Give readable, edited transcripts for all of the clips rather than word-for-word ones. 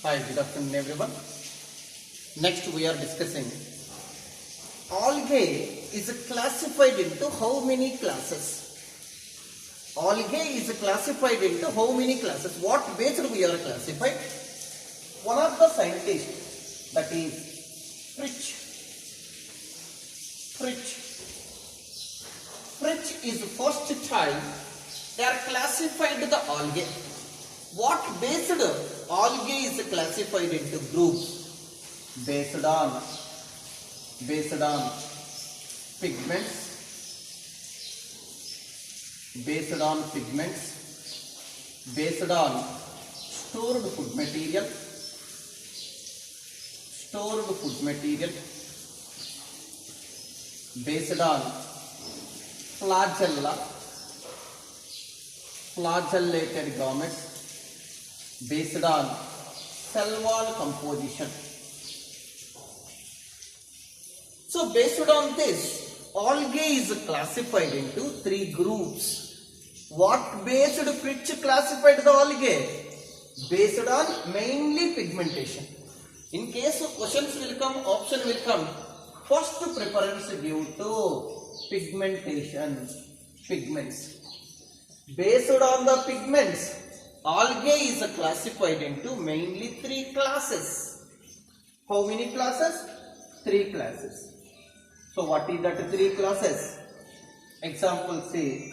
Hi, good afternoon everyone. Next we are discussing algae is classified into how many classes? Algae is classified into how many classes? What based we are classified? One of the scientists, that is Fritsch is the first time they are classified the algae. What based algae is classified into groups based on pigments, based on stored food material, based on flagellated gametes, based on cell wall composition. So based on this, algae is classified into three groups. What based Fritsch classified the algae? Based on mainly pigmentation. In case of questions will come, option will come, first preference due to pigmentation, pigments. Based on the pigments, algae is classified into mainly three classes. How many classes? Three classes. So what is that three classes? Example say,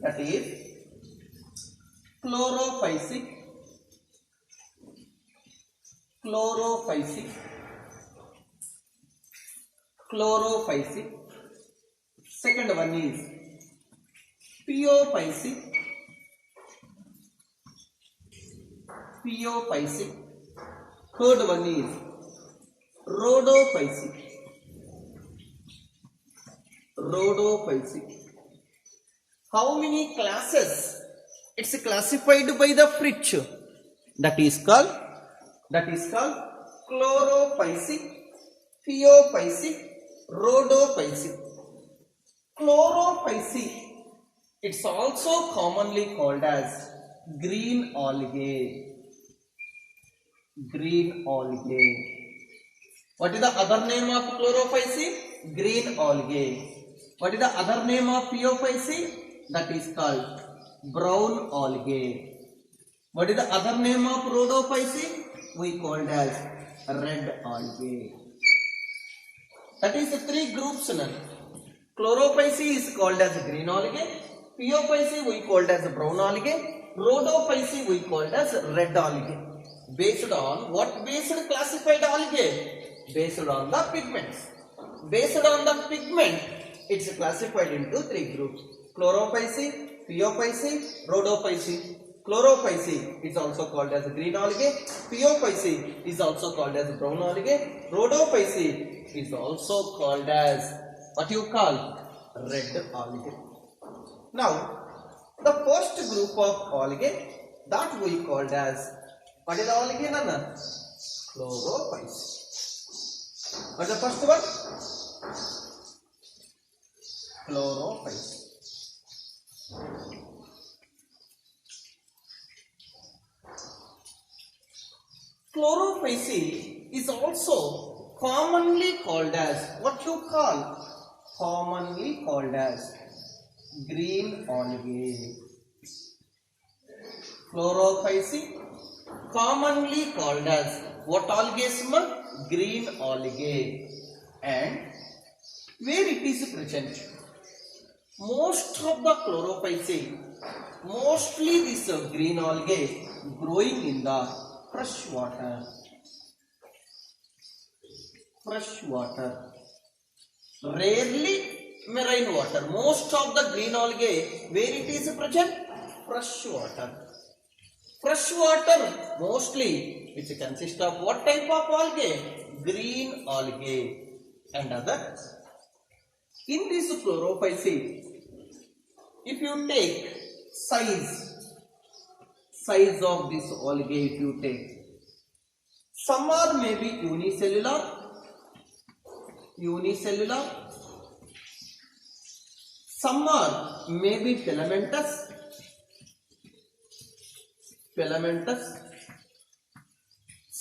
that is chlorophysic. Second one is pheophysic. Third one is rhodophysic. How many classes? It's classified by the Fritsch. That is called chlorophysic, pheophysic, rhodophysic. Chlorophysic, it's also commonly called as green algae. What is the other name of chlorophysic? Green algae. What is the other name of pheophysic? That is called brown algae. What is the other name of rhodophysic? We called as red algae. That is the three groups now. Chlorophysic is called as green algae. Pheophysic we called as brown algae. Rhodophysic we called as red algae. Based on what based classified algae? Based on the pigments. Based on the pigment, it's classified into three groups: chlorophysic, pheophysic, rhodophysic. Chlorophysic is also called as green algae. Pheophysic is also called as brown algae. Rhodophysic is also called as what you call red algae. Now, the first group of algae that we called as what is the algae? Nana? Chlorophysic. What is the first one? Chlorophysic. Chlorophysic is also commonly called as what you call? Commonly called as green algae. Chlorophysic commonly called as what algae? Green algae. And where it is present? Most of the chlorophysic, mostly this green algae growing in the fresh water. Rarely marine water. Most of the green algae, where it is present? Fresh water. Fresh water mostly, which consists of what type of algae? Green algae and others. In this chlorophysic, if you take size of this algae, if you take, some are maybe unicellular, some are maybe filamentous,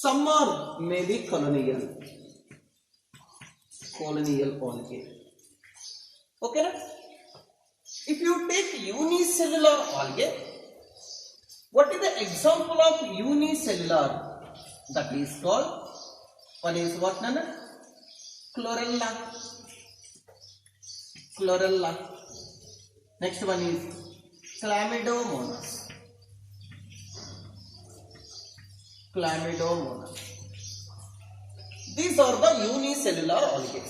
Some are maybe colonial algae. Okay, na? If you take unicellular algae, what is the example of unicellular? That is called, one is what, Nana? Chlorella. Next one is Chlamydomonas. These are the unicellular algae.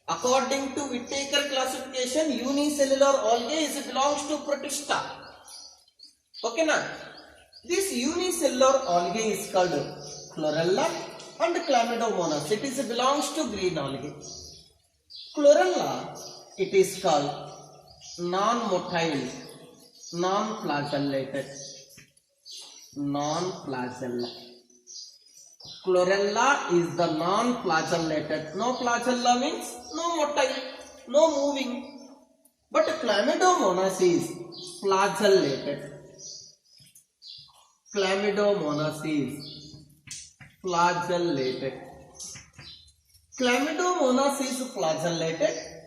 According to Whittaker classification, unicellular algae belongs to Protista. Okay, na? This unicellular algae is called Chlorella and Chlamydomonas. It belongs to green algae. Chlorella, it is called non-motile, non-flagellated. Chlorella is the non-flagellated. No flagella means no motile, no moving. But Chlamydomonas is flagellated. Chlamydomonas is flagellated.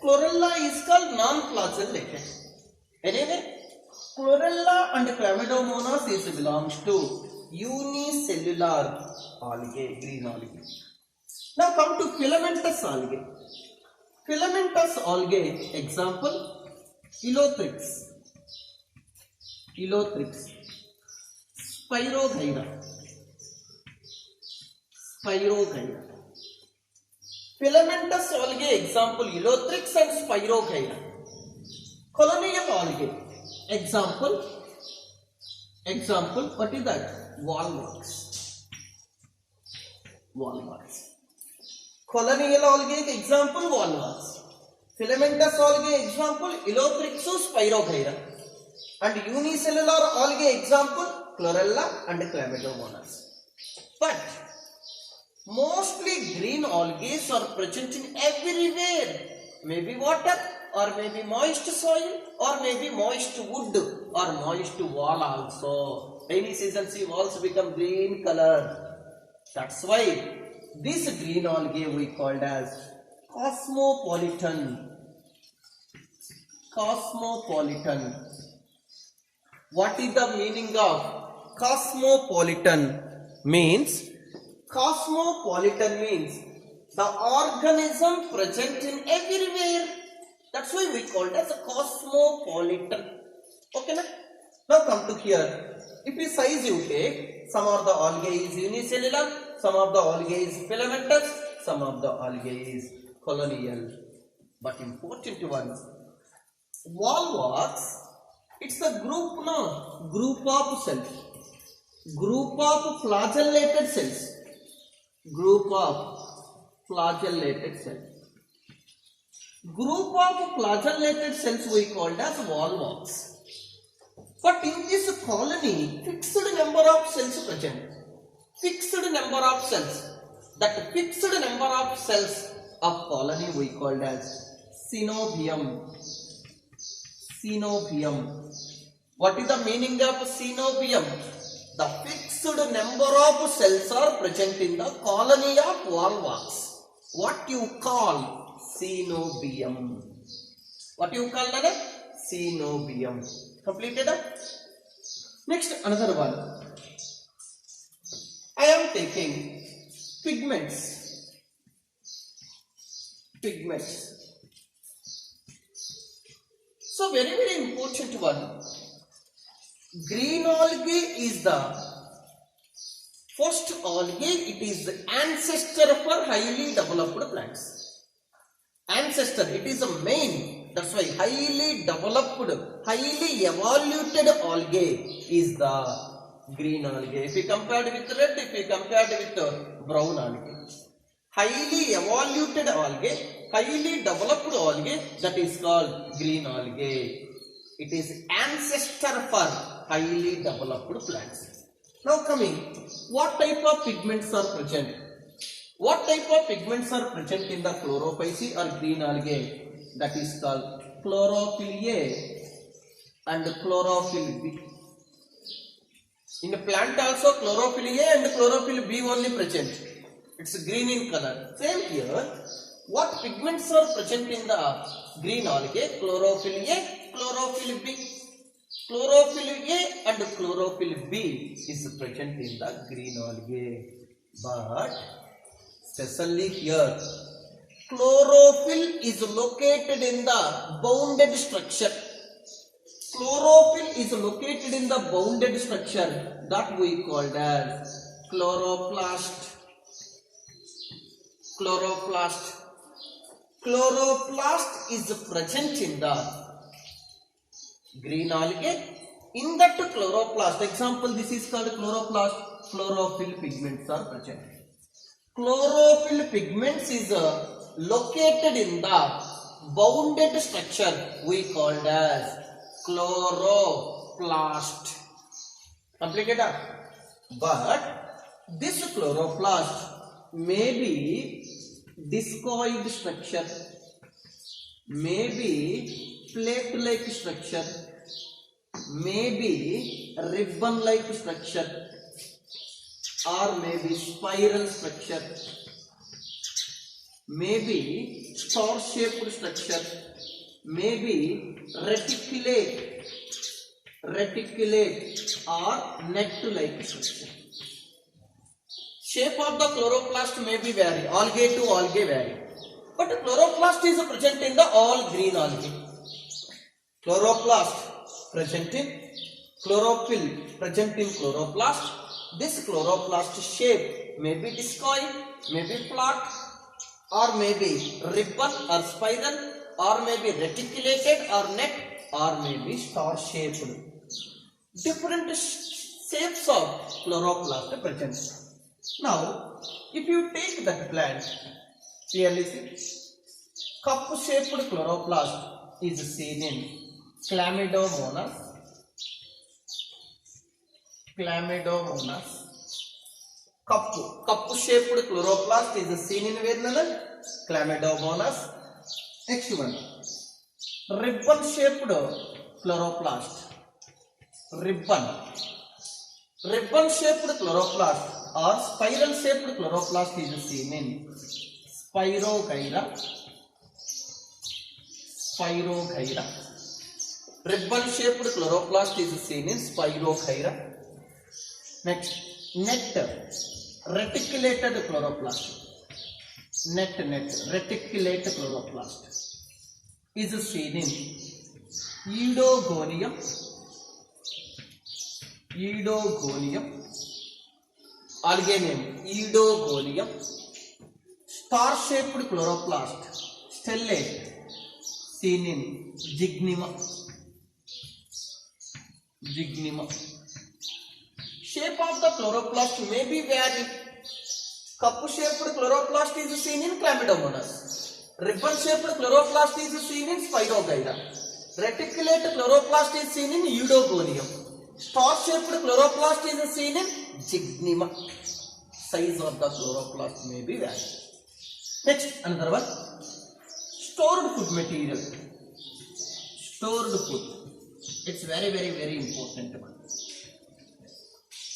Chlorella is called non-flagellated. Anyway, Chlorella and Chlamydomonas belongs to unicellular algae, green algae. Now come to filamentous algae. Filamentous algae, example, Elothrix, Spirogyra. Filamentous algae, example, Elothrix and Spirogyra. Colonial algae, example, what is that? Walnuts. Colonial algae, example, walnuts. Filamentous algae, example, Elothrix, Spirogyra. And unicellular algae, example, Chlorella and Chlamydomonas. But mostly green algae are present in everywhere. Maybe water, or maybe moist soil, or maybe moist wood, or moist wall also. Rainy season, see walls become green color. That's why this green algae we called as cosmopolitan. What is the meaning of cosmopolitan? Cosmopolitan means the organism present in everywhere. That's why we call it as a cosmopolitan. Okay, na? Now come to here. If you size you take, some of the algae is unicellular, some of the algae is filamentous, some of the algae is colonial. But important one, Volvox, it's a group of cells. Group of flagellated cells. Group of flagellated cells we called as Volvox. But in this colony, fixed number of cells present. That fixed number of cells of colony we called as synovium. What is the meaning of synovium? The fixed number of cells are present in the colony of Volvox. What you call synovium? Synovium. Completed? Next, another one. I am taking pigments. So very important one. Green algae is the first algae. It is the ancestor for highly developed plants. It is a main. That's why highly developed, highly evoluted algae is the green algae. If you compared with red, if you compared with brown algae. Highly evoluted algae, highly developed algae, that is called green algae. It is ancestor for highly developed plants. Now coming, what type of pigments are present? What type of pigments are present in the chlorophyll or green algae? That is called chlorophyll A and chlorophyll B. In a plant also chlorophyll A and chlorophyll B only present. It's green in color. Same here. What pigments are present in the green algae? Chlorophyll A, chlorophyll B. Chlorophyll A and chlorophyll B is present in the green algae. But especially here, chlorophyll is located in the bounded structure. Chlorophyll is located in the bounded structure that we called as chloroplast. Chloroplast. Chloroplast is present in the green algae. In that chloroplast, example, this is called chloroplast. Chlorophyll pigments are present. Chlorophyll pigments is located in the bounded structure we called as chloroplast. Completed? But this chloroplast may be discoid structure, may be plate-like structure, may be ribbon-like structure, or may be spiral structure, may be star-shaped structure, may be reticulate or net-like structure. Shape of the chloroplast may be vary, algae to algae vary. But chloroplast is present in the all green algae. Chloroplast present in chlorophyll present in chloroplast. This chloroplast shape may be discoid, may be flat, or may be ribbon or spiral, or may be reticulated or net, or may be star shaped. Different shapes of chloroplast present. Now, if you take that plant, clearly see, cup-shaped chloroplast is seen in Chlamydomonas. Cup-shaped chloroplast is seen in where? Chlamydomonas. Next one, ribbon-shaped chloroplast. Ribbon-shaped chloroplast or spiral-shaped chloroplast is seen in Spirogyra. Ribbon-shaped chloroplast is seen in Spirogyra. Next, reticulated chloroplast. Reticulated chloroplast is seen in Eudogonium. Algae name Eudogonium. Star-shaped chloroplast, stellate, seen in Gygnema. Shape of the chloroplast may be varied. Cup-shaped chloroplast is seen in Chlamydomonas. Ribbon-shaped chloroplast is seen in Spirogyra. Reticulated chloroplast is seen in Eudogonium. Star-shaped chloroplast is seen in Gygnema. Size of the chloroplast may be varied. Next, another one. Stored food material. Stored food. It's very important one.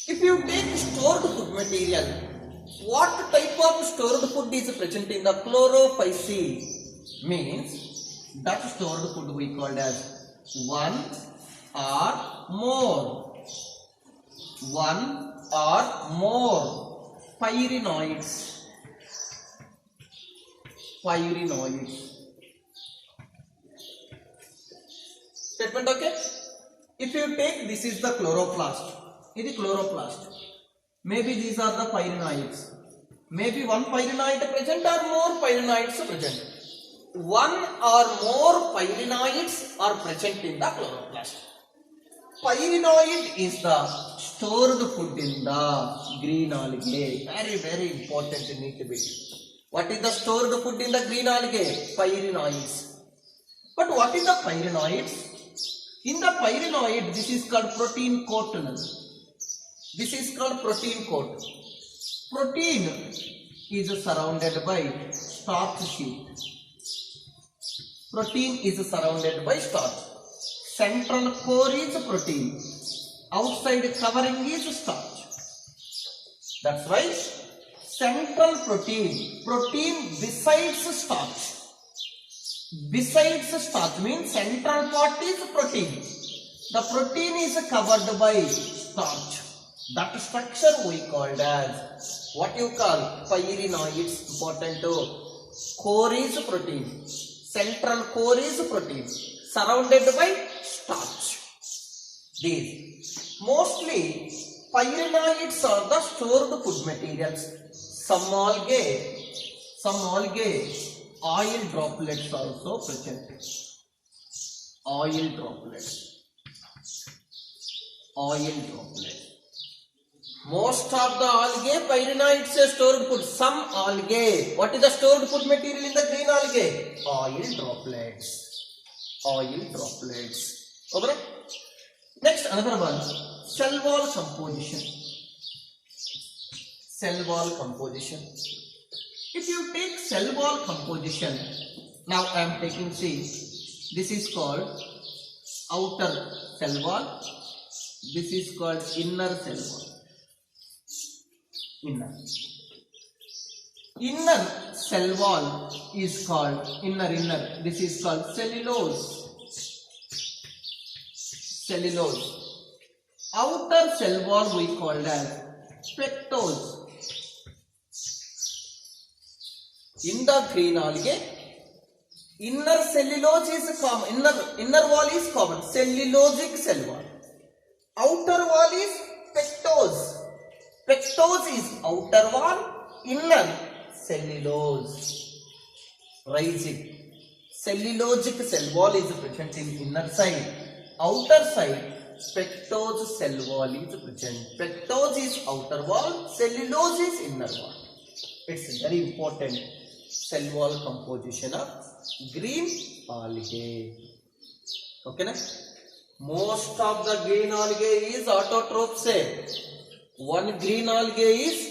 If you take stored food material, what type of stored food is present in the chlorophyceae? Means that stored food we called as one or more pyrenoids. Statement okay? If you take, this is the chloroplast. This is chloroplast. Maybe these are the pyrenoids. Maybe one pyrenoid present or more pyrenoids present. One or more pyrenoids are present in the chloroplast. Pyrenoid is the stored food in the green algae. Very important need to be. What is the stored food in the green algae? Pyrenoids. But what is the pyrenoids? In the pyrenoid, this is called protein coat. This is called protein coat. Protein is surrounded by starch sheet. Protein is surrounded by starch. Central core is protein. outside covering is starch. That's why central protein besides starch. Besides starch means central part is protein. The protein is covered by starch. That structure we called as what you call pyrenoids. Important to core is protein. Central core is protein surrounded by starch. These mostly pyrenoids are the stored food materials. Some algae, oil droplets also present. Oil droplets. Most of the algae, pyrenoids are stored food. Some algae, what is the stored food material in the green algae? Oil droplets. Okay. Next, another one, cell wall composition. If you take cell wall composition, now I am taking, see, this is called outer cell wall. This is called inner cell wall. Inner cell wall is called inner. This is called cellulose. Outer cell wall we called as pectose. In the green algae, inner cellulose is common. Inner wall is common. Cellulosic cell wall. Outer wall is pectose. Pectose is outer wall. Inner cellulose. Rising. Cellulosic cell wall is present in inner side. Outer side, pectose cell wall is present. Pectose is outer wall. Cellulose is inner wall. It's very important. Cell wall composition of green algae. Okay, na? Most of the green algae is autotroph. One green algae is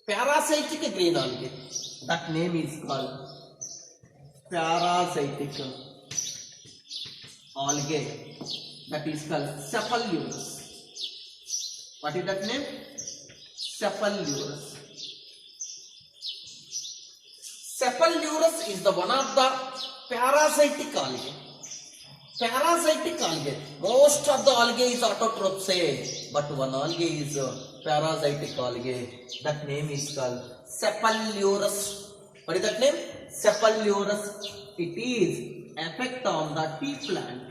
parasitic green algae. That name is called parasitic algae. That is called Cephallurus. What is that name? Cephallurus. Cephallurus is the one of the parasitic algae. Most of the algae is autotroph, but one algae is parasitic algae. That name is called Cephallurus. What is that name? Cephallurus. It is effect on the tea plant.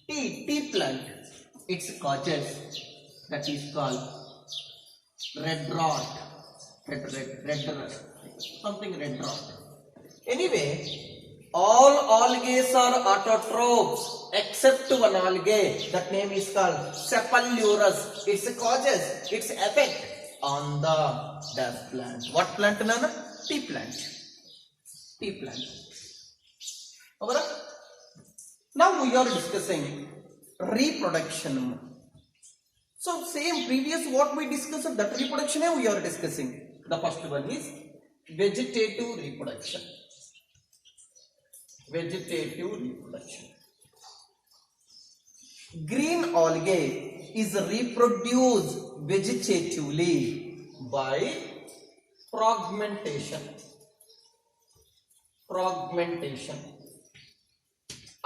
Tea plant. Its causes, that is called red rot. Red rot. Something red rot. Anyway, all algae are autotrophs except one algae. That name is called Cephallurus. Its causes, its effect on the dash plant. What plant, Nana? Tea plant. Okay? Now we are discussing reproduction. So same previous what we discussed, that reproduction we are discussing. The first one is vegetative reproduction. Green algae is reproduced vegetatively by fragmentation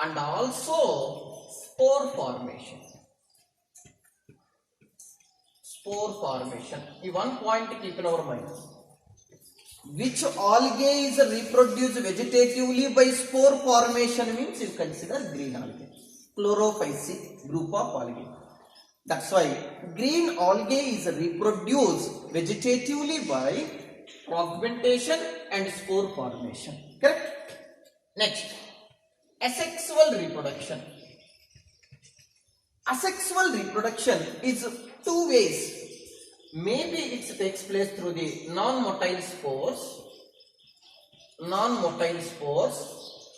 and also spore formation. One point to keep in our mind. Which algae is reproduced vegetatively by spore formation means you consider green algae. Chlorophyceae group of algae. That's why green algae is reproduced vegetatively by fragmentation and spore formation. Correct? Next, asexual reproduction. Asexual reproduction is two ways. Maybe it takes place through the non-motile spores,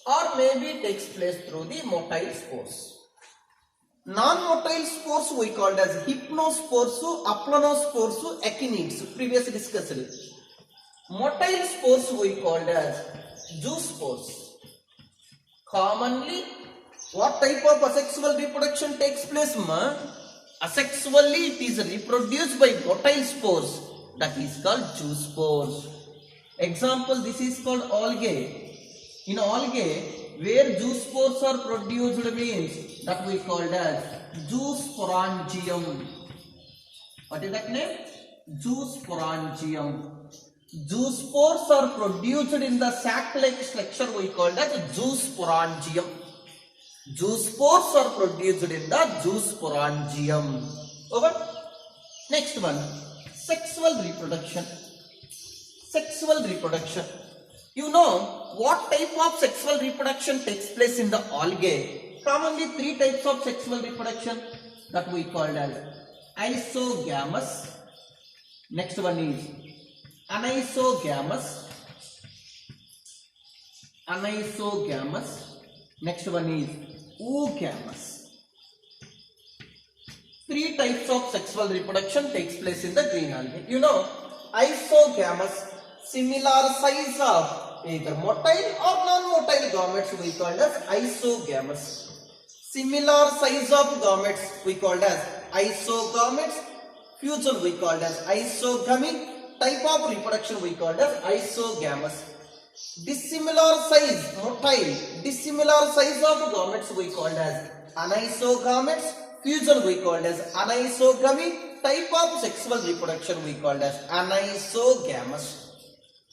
or maybe it takes place through the motile spores. Non-motile spores we called as hypnospores, aplonospores, echinids, previously discussed. Motile spores we called as zoospores. Commonly What type of asexual reproduction takes place, ma? Asexually, it is reproduced by motile spores. That is called zoospores. Example, this is called algae. In algae, where zoospores are produced means that we called as zoosporangium. What is that name? Zoosporangium. Zoospores are produced in the sac-like structure we called as zoosporangium. Zoospores are produced in the zoosporangium. Over. Next one, sexual reproduction. Sexual reproduction. You know what type of sexual reproduction takes place in the algae? Commonly 3 types of sexual reproduction that we called as isogamous. Next one is anisogamous. Anisogamous. Next one is oogamous. 3 types of sexual reproduction takes place in the green algae. You know, isogamous, similar size of either motile or non-motile gametes we called as isogamous. Similar size of gametes we called as isogametes. Fusion we called as isogamy. Type of reproduction we called as isogamous. Dissimilar size, motile, dissimilar size of gametes we called as anisogametes. Fusion we called as anisogamy. Type of sexual reproduction we called as anisogamous.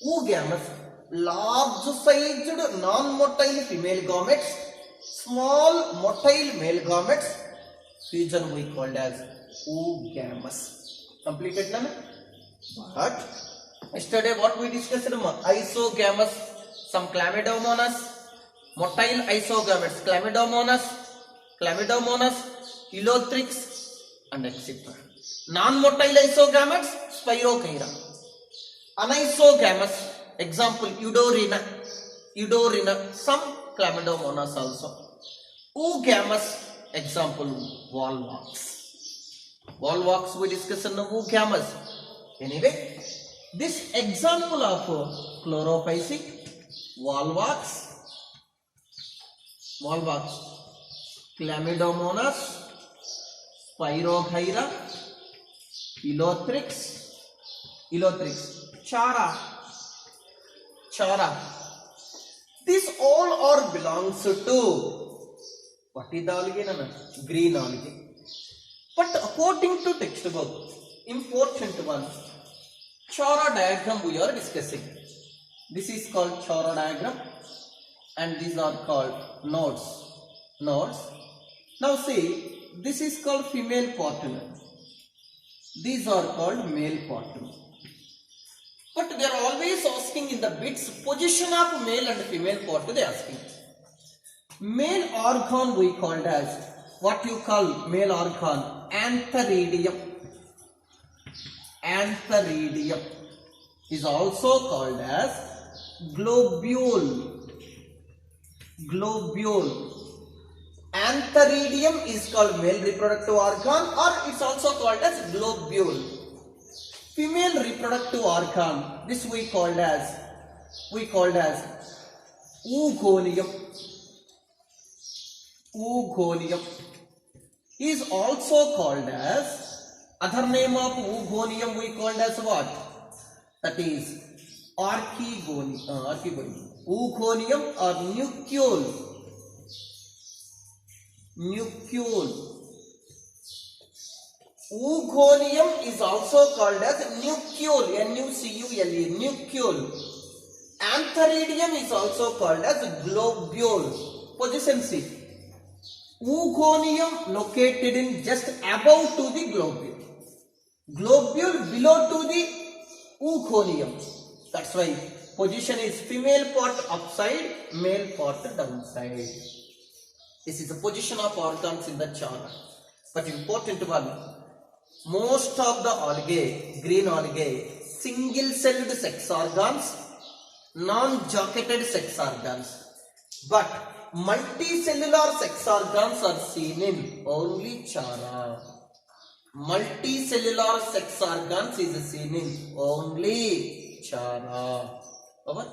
Oogamous, large sized non-motile female gametes, small motile male gametes. Fusion we called as oogamous. Completed now? But yesterday what we discussed? Isogamous, some chlamydomonas, motile isogametes, chlamydomonas, elothrix, and etc. Non-motile isogametes, Spirochaera. Anisogamous, example Eudorina, some chlamydomonas also. Oogamous, example Volvox we discussed in the oogamous. Anyway, this example of chlorophysic, Volvox, chlamydomonas, Spirochaera, elothrix, Chara. This all are belongs to what is the algae? Green algae. But according to textbook, important one, Chara diagram we are discussing. This is called Chara diagram and these are called nodes. Now see, this is called female partner. These are called male partner. But they are always asking in the bits position of male and female partner they are asking. Male organ we called as, what you call male organ? Antheridium. Antheridium is also called as globule. Antheridium is called male reproductive organ or it's also called as globule. Female reproductive organ, this we called as oogonium. Oogonium is also called as, other name of oogonium we called as what? That is archegonium. Oogonium or nucule. Oogonium is also called as nucule, N-U-C-U-L-E, nucule. Antheridium is also called as globule. Position C. Oogonium located in just above to the globule. Globule below to the oogonium. That's why position is female part upside, male part downside. This is the position of organs in the chart. But important one, most of the algae, green algae, single-celled sex organs, non-jacketed sex organs. But multicellular sex organs are seen in only Chara. Multicellular sex organs is seen in only Chara. Over.